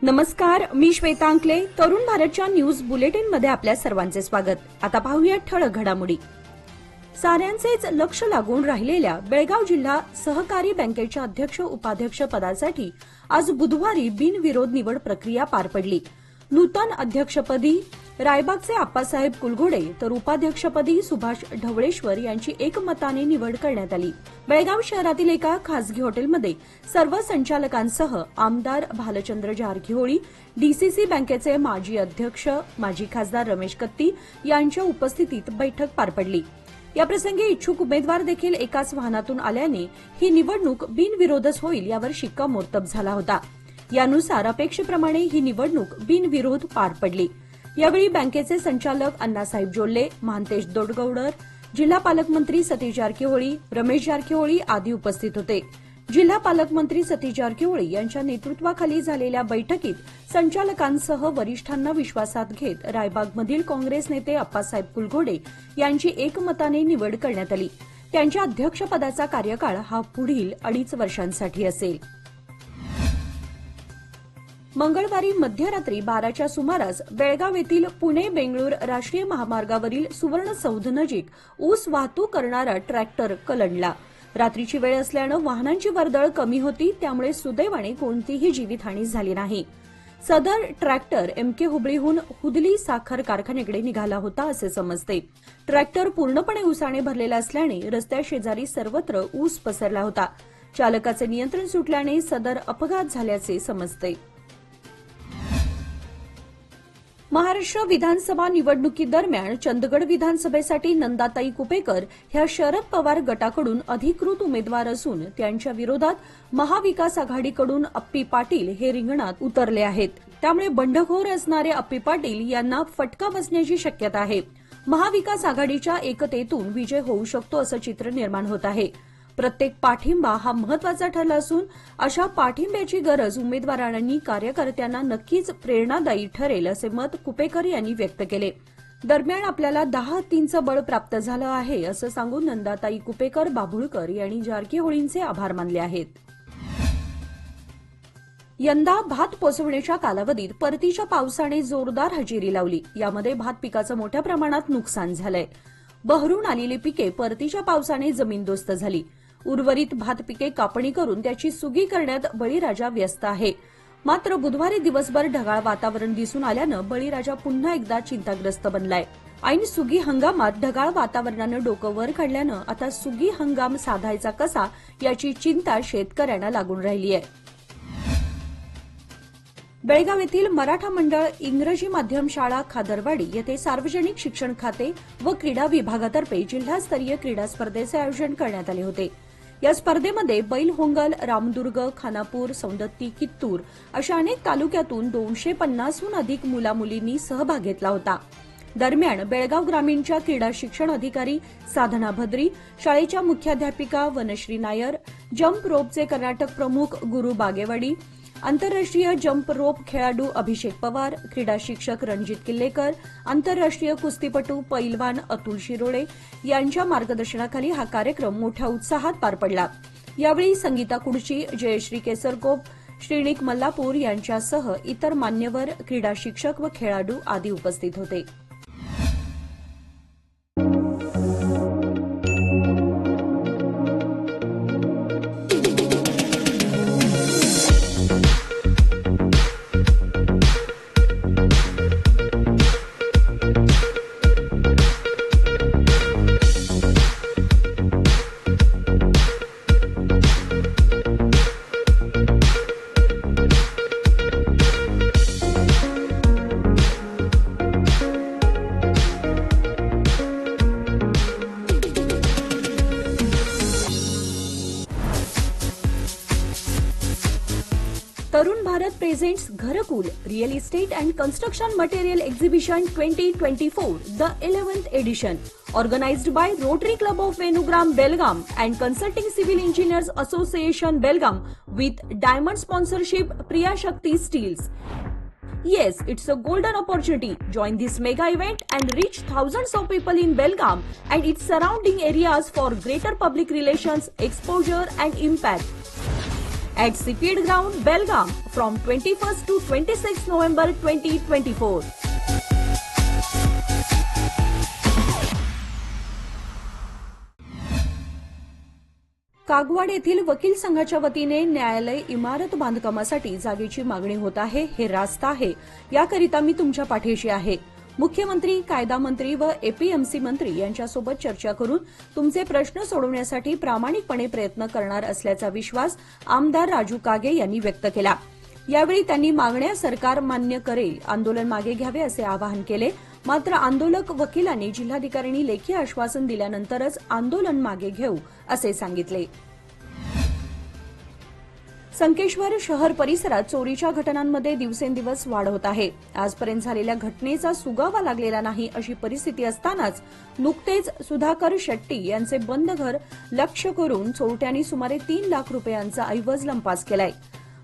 नमस्कार, मी श्वेता अंकले. तरुण भारतच्या न्यूज बुलेटिन मध्ये आपल्या सर्वांचे स्वागत. आता पाहूया ठळक घडामोडी. साऱ्यांचेच लक्ष लागून राहिलेल्या बेळगाव जिल्हा सहकारी बँकेच्या अध्यक्ष उपाध्यक्ष पदासाठी आज बुधवारी बिनविरोध निवड प्रक्रिया पार पडली. नूतन अध्यक्षपदी रायबागचे आप्पासाहेब कुलघोडे तर उपाध्यक्षपदी सुभाष ढवळेश्वर यांची एकमताने निवड करण्यात आली. बेळगाव शहरातील एका खासगी हॉटेलमध्ये सर्व संचालकांसह आमदार भालचंद्र जारकीहोळी, डीसीसी बँकेचे माजी अध्यक्ष माजी खासदार रमेश कत्ती यांच्या उपस्थितीत बैठक पार पडली. याप्रसंगी इच्छुक उमेदवार देखील एकाच वाहनातून आल्याने ही निवडणूक बिनविरोधच होईल यावर शिक्कामोर्तब झाला होता. यानुसार अपेक्षेप्रमाणे ही निवडणूक बिनविरोध पार पडली. यावेळी बँकेचे संचालक अण्णासाहेब जोल्ले, महांतेश दोडगौडर, जिल्हा पालकमंत्री सतीश जारकीहोळी, रमेश जारकीहोळी आदी उपस्थित होते. जिल्हा पालकमंत्री सतीश जारकीहोळी यांच्या नेतृत्वाखाली झालेल्या बैठकीत संचालकांसह वरिष्ठांना विश्वासात घेत रायबागमधील काँग्रेस नेते आप्पासाहेब कुलघोडे यांची एकमताने निवड करण्यात आली. त्यांच्या अध्यक्षपदाचा कार्यकाळ हा पुढील 2.5 वर्षांसाठी असेल. मंगळवारी मध्यरात्री 12च्या सुमारास बेळगाव येथील पुणे-बेंगळूर राष्ट्रीय महामार्गावरील सुवर्ण सौध नजीक ऊस वाहतूक करणारा ट्रॅक्टर कलंडला. रात्रीची वेळ असल्यानं वाहनांची वर्दळ कमी होती, त्यामुळे सुदैवाने कोणतीही जीवितहानी झाली नाही. सदर ट्रॅक्टर एमके हुबळीहून हुदली साखर कारखान्याकडे निघाला होता असे समजते. ट्रॅक्टर पूर्णपणे ऊसाने भरलेला असल्याने रस्त्याशेजारी सर्वत्र ऊस पसरला होता. चालकाचे नियंत्रण सुटल्याने सदर अपघात झाल्याचे समजते. महाराष्ट्र विधानसभा निवडणुकीदरम्यान चंदगड विधानसभेसाठी नंदाताई कुपेकर ह्या शरद पवार गटाकडून अधिकृत उमेदवार असून त्यांच्या विरोधात महाविकास आघाडीकडून अप्पी पाटील हे रिंगणात उतरले आहेत. त्यामुळे बंडखोर असणारे अप्पी पाटील यांना फटका बसण्याची शक्यता आहे. महाविकास आघाडीच्या एकतेतून विजय होऊ शकतो असं चित्र निर्माण होत आहे. प्रत्येक पाठिंबा हा महत्वाचा ठरला असून अशा पाठिंब्याची गरज उमेदवारांनी कार्यकर्त्यांना नक्कीच प्रेरणादायी ठरेल असे मत कुपेकर यांनी व्यक्त केले. दरम्यान आपल्याला 10 हत्तींचं बळ प्राप्त झालं आहे असं सांगून नंदाताई कुपेकर बाभुळकर यांनी जारकीहोळींचे आभार मानले आहेत. यंदा भात पोसवण्याच्या कालावधीत परतीच्या पावसाने जोरदार हजेरी लावली. यामध्ये भात पिकाचं मोठ्या प्रमाणात नुकसान झालंय. बहरून आलेली पिके परतीच्या पावसाने जमीनदोस्त झाली. उर्वरित भात पिके कापणी करून त्याची सुगी करण्यात बळीराजा व्यस्त आहे. मात्र बुधवारी दिवसभर ढगाळ वातावरण दिसून आल्यानं बळीराजा पुन्हा एकदा चिंताग्रस्त बनलाय. ऐन सुगी हंगामात ढगाळ वातावरणानं डोकं वर काढल्यानं आता सुगी हंगाम साधायचा कसा याची चिंता शेतकऱ्यांना लागून राहिली आहे. बेळगाव येथील मराठा मंडळ इंग्रजी माध्यम शाळा खादरवाडी येथे सार्वजनिक शिक्षण खाते व क्रीडा विभागातर्फे जिल्हास्तरीय क्रीडा स्पर्धेचे आयोजन करण्यात आले होते. या स्पर्धेमध्ये बैलहोंगल, रामदुर्ग, खानापूर, सौंदत्ती, कित्तूर अशा अनेक तालुक्यातून 250हून अधिक मुलामुलींनी सहभाग घेतला होता. दरम्यान बेळगाव ग्रामीणच्या क्रीडा शिक्षण अधिकारी साधना भद्री, शाळेच्या मुख्याध्यापिका वनश्री नायर, जम्प रोपचे कर्नाटक प्रमुख गुरु बागेवाडी, आंतरराष्ट्रीय जम्प रोप खेळाडू अभिषेक पवार, क्रीडा शिक्षक रणजित किल्लेकर, आंतरराष्ट्रीय कुस्तीपटू पैलवान अतुल शिरोळे यांच्या मार्गदर्शनाखाली हा कार्यक्रम मोठ्या उत्साहात पार पडला. यावेळी संगीता कुडची, जयश्री केसरकोप, श्रीनिक मल्लापूर यांच्यासह इतर मान्यवर, क्रीडा शिक्षक व खेळाडू आदी उपस्थित होते. तरुण भारत प्रेझेंट्स घरकुल real estate and construction material exhibition 2024 the 11th edition organized by Rotary Club of Venugram Belgaum and Consulting Civil Engineers Association Belgaum with diamond sponsorship Priya Shakti Steels. Yes, it's a golden opportunity. Join this mega event and reach thousands of people in Belgaum and its surrounding areas for greater public relations, exposure and impact. at Seafield Ground, Belgaum from 21st to 26 November 2024. Kagwad येथील वकील संघाच्या वतीने न्यायालय इमारत बांधकामासाठी जागेची मागणी होत आहे. हे रास्त आहे, याकरिता मी तुमच्या पाठीशी आहे. मुख्यमंत्री, कायदा मंत्री व एपीएमसी मंत्री यांच्यासोबत चर्चा करून तुमचे प्रश्न सोडवण्यासाठी प्रामाणिकपणे प्रयत्न करणार असल्याचा विश्वास आमदार राजू कागे यांनी व्यक्त केला. यावेळी त्यांनी मागण्या सरकार मान्य करेल, आंदोलन मागे घ्यावे असे आवाहन केले. मात्र आंदोलक वकिलांनी जिल्हाधिकाऱ्यांनी लेखी आश्वासन दिल्यानंतरच आंदोलन मागे घेऊ असे सांगितले. संकेश्वर शहर परिसरात चोरीच्या घटनांमध्ये दिवसेंदिवस वाढ होत आहे. आजपर्यंत झालेल्या घटनेचा सुगावा लागलेला नाही अशी परिस्थिती असतानाच नुकतेच सुधाकर शेट्टी यांचे बंद घर लक्ष्य करून चोरट्यांनी सुमारे 3 लाख रुपयांचा ऐवज लंपास केलाय.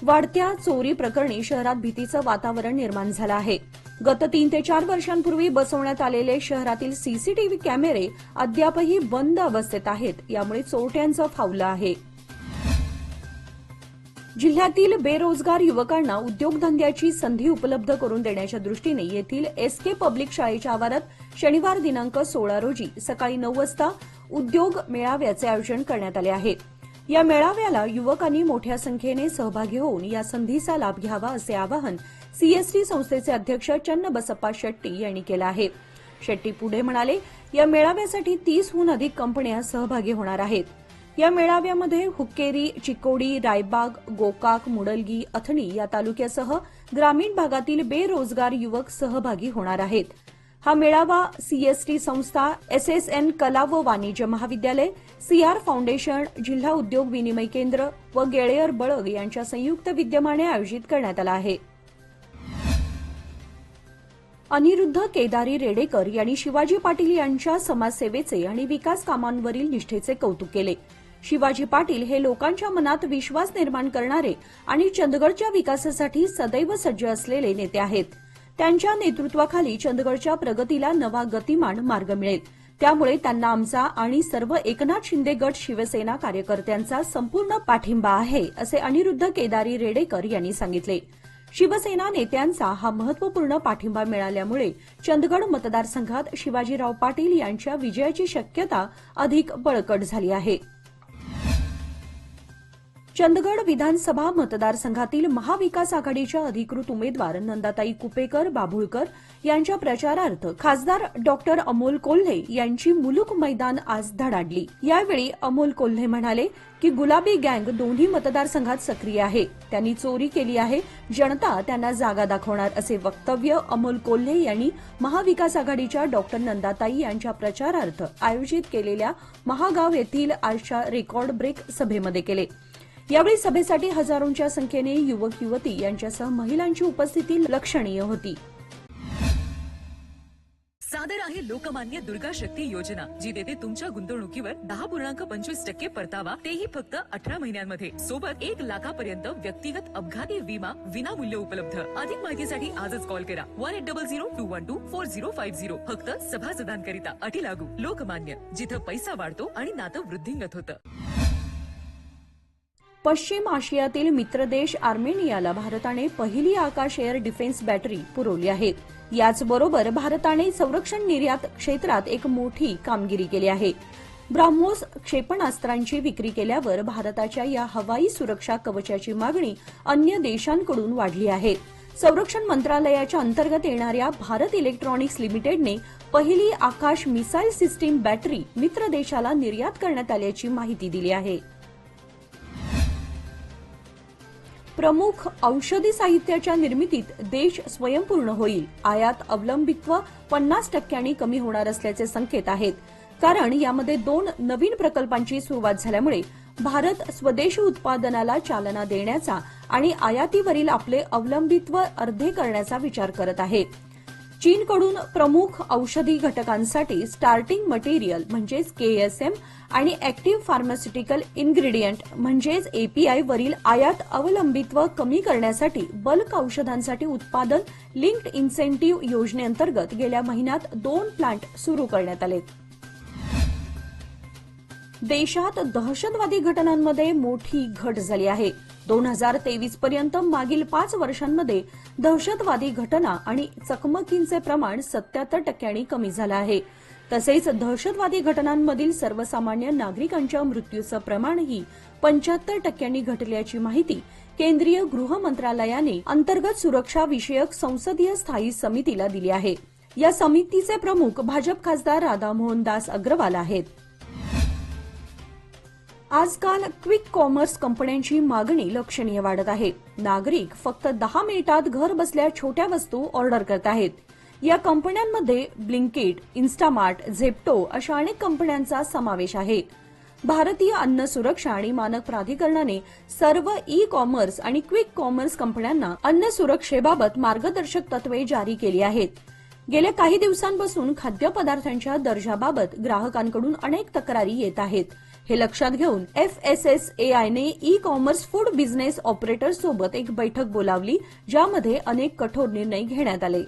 वाढत्या चोरी प्रकरणी शहरात भीतीचं वातावरण निर्माण झालं आहे. गत 3 ते 4 वर्षांपूर्वी बसवण्यात आलेले शहरातील सीसीटीव्ही कॅमेरे अद्यापही बंद अवस्थेत आहेत. यामुळे चोरट्यांचं फावलं आहे. जिल्ह्यातील बेरोजगार युवकांना उद्योगधंद्याची संधी उपलब्ध करून देण्याच्या दृष्टीने येथील एसके पब्लिक शाळेच्या आवारात शनिवार दिनांक 16 रोजी सकाळी 9 वाजता उद्योग मेळाव्याचे आयोजन करण्यात आले आहे. या मेळाव्याला युवकांनी मोठ्या संख्येने सहभागी होऊन या संधीचा लाभ घ्यावा असे आवाहन सीएसटी संस्थेचे अध्यक्ष चन्नबसप्पा शेट्टी यांनी केलं आहे. शेट्टी पुढे म्हणाले, या मेळाव्यासाठी 30हून अधिक कंपन्या सहभागी होणार आहेत. या मेळाव्यामध्ये हुक्केरी, चिकोडी, रायबाग, गोकाक, मुडलगी, अथणी या तालुक्यासह ग्रामीण भागातील बेरोजगार युवक सहभागी होणार आहेत. हा मेळावा सीएसटी संस्था, एसएसएन कला व वाणिज्य महाविद्यालय, सीआर फाउंडेशन, जिल्हा उद्योग विनिमय केंद्र व गेळेयर बळग यांच्या संयुक्त विद्यमाने आयोजित करण्यात आला आहे. अनिरुद्ध केदारी रेडेकर यांनी शिवाजी पाटील यांच्या समाजसेवेचे आणि विकास कामांवरील निष्ठेचे कौतुक केले. शिवाजी पाटील हे लोकांच्या मनात विश्वास निर्माण करणारे आणि चंदगडच्या विकासासाठी सदैव सज्ज असलेले नेते आहेत. त्यांच्या नेतृत्वाखाली चंदगडच्या प्रगतीला नवा गतिमान मार्ग मिळेल. त्यामुळे त्यांना आमचा आणि सर्व एकनाथ शिंदे गट शिवसेना कार्यकर्त्यांचा संपूर्ण पाठिंबा आहे, असे अनिरुद्ध केदारी रेडेकर यांनी सांगितले. शिवसेना नेत्यांचा हा महत्वपूर्ण पाठिंबा मिळाल्यामुळे चंदगड मतदारसंघात शिवाजीराव पाटील यांच्या विजयाची शक्यता अधिक बळकट झाली आहे. चंदगड विधानसभा मतदारसंघातील महाविकास आघाडीच्या अधिकृत उमेदवार नंदाताई कुपेकर बाभुळकर यांच्या प्रचारार्थ खासदार डॉक्टर अमोल कोल्हे यांची मुलुक मैदान आज धडाडली. यावेळी अमोल कोल्हे म्हणाले की गुलाबी गँग दोन्ही मतदारसंघात सक्रिय आहे. त्यांनी चोरी केली आहे, जनता त्यांना जागा दाखवणार, असे वक्तव्य अमोल कोल्हे यांनी महाविकास आघाडीच्या डॉक्टर नंदाताई यांच्या प्रचारार्थ आयोजित केलेल्या महागाव येथील आजच्या रेकॉर्ड ब्रेक सभेमध्ये केले. यावेळी सभेसाठी हजारोंच्या संख्येने युवक युवती यांच्यासह महिलांची उपस्थिती लक्षणीय होती. सादर आहे लोकमान्य दुर्गा शक्ती योजना, जी देते तुमच्या गुंतवणुकीवर 10.25% परतावा, तेही फक्त 18 महिन्यांमध्ये. सोबत 1 लाखापर्यंत व्यक्तिगत अपघाती विमा विनामूल्य उपलब्ध. अधिक माहितीसाठी आजच कॉल करा 1800-212-4050. फक्त सभासदांकरिता. अटी लागू. लोकमान्य, जिथं पैसा वाढतो आणि नातं वृद्धिंगत होतं. पश्चिम आशियातील मित्रदेश आर्मेनियाला भारताने पहिली आकाश एअर डिफेन्स बॅटरी पुरवली आहे. याचबरोबर भारताने संरक्षण निर्यात क्षेत्रात एक मोठी कामगिरी केली आहे. ब्राह्मोस क्षेपणास्त्रांची विक्री केल्यावर भारताच्या या हवाई सुरक्षा कवचाची मागणी अन्य देशांकडून वाढली आहे. संरक्षण मंत्रालयाच्या अंतर्गत येणाऱ्या भारत इलेक्ट्रॉनिक्स लिमिटेडने पहिली आकाश मिसाईल सिस्टीम बॅटरी मित्र देशाला निर्यात करण्यात आल्याची माहिती दिली आहे. प्रमुख औषधी साहित्याच्या निर्मितीत देश स्वयंपूर्ण होईल. आयात अवलंबित्व 50% कमी होणार असल्याचे संकेत आहेत. कारण यामध्ये 2 नवीन प्रकल्पांची सुरुवात झाल्यामुळे भारत स्वदेशी उत्पादनाला चालना देण्याचा आणि आयातीवरील आपले अवलंबित्व अर्धे करण्याचा विचार करत आहे. चीनकडून प्रमुख औषधी घटकांसाठी स्टार्टिंग मटेरियल म्हणजेच केएसएम आणि ऍक्टिव्ह फार्मास्युटिकल इन्ग्रेडियंट म्हणजेच एपीआय वरील आयात अवलंबित्व कमी करण्यासाठी बल्क औषधांसाठी उत्पादन लिंक्ड इन्सेंटिव्ह योजनेअंतर्गत गेल्या महिन्यात 2 प्लांट सुरू करण्यात आले. देशात दहशतवादी घटनांमध्ये मोठी घट झाली आहे. 2023 पर्यंत मागील 5 वर्षांमध्ये दहशतवादी घटना आणि चकमकींचे प्रमाण 77% कमी झालं आहे. तसेच दहशतवादी घटनांमधील सर्वसामान्य नागरिकांच्या मृत्यूचं प्रमाणही 75% घटल्याची माहिती केंद्रीय गृह मंत्रालयाने अंतर्गत सुरक्षा विषयक संसदीय स्थायी समितीला दिली आहे. या समितीचे प्रमुख भाजप खासदार राधामोहन दास अग्रवाल आहेत. आजकाल क्विक कॉमर्स कंपन्यांची मागणी लक्षणीय वाढत आहे. नागरिक फक्त 10 मिनिटात घर बसल्या छोट्या वस्तू ऑर्डर करत आहेत. या कंपन्यांमध्ये ब्लिंकिट, इन्स्टामार्ट, झेप्टो अशा अनेक कंपन्यांचा समावेश आहे. भारतीय अन्न सुरक्षा आणि मानक प्राधिकरणाने सर्व ई कॉमर्स आणि क्विक कॉमर्स कंपन्यांना अन्न सुरक्षेबाबत मार्गदर्शक तत्वे जारी केली आहेत. गेल्या काही दिवसांपासून खाद्यपदार्थांच्या दर्जाबाबत ग्राहकांकडून अनेक तक्रारी येत आहेत. हे लक्षात घेऊन FSSAIने e commerce food business operators सोबत एक बैठक बोलावली, ज्यामध्ये अनेक कठोर निर्णय घेण्यात आले.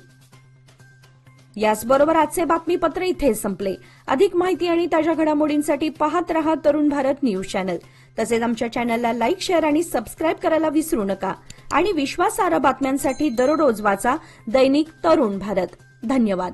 याचबरोबर आजचे बातमीपत्र इथे संपले. अधिक माहिती आणि ताज्या घडामोडींसाठी पाहत रहा तरुण भारत न्यूज चॅनल. तसेच आमच्या चॅनलला लाईक, शेअर आणि सबस्क्राईब करायला विसरू नका. आणि विश्वासार्ह बातम्यांसाठी दररोज वाचा दैनिक तरुण भारत. धन्यवाद.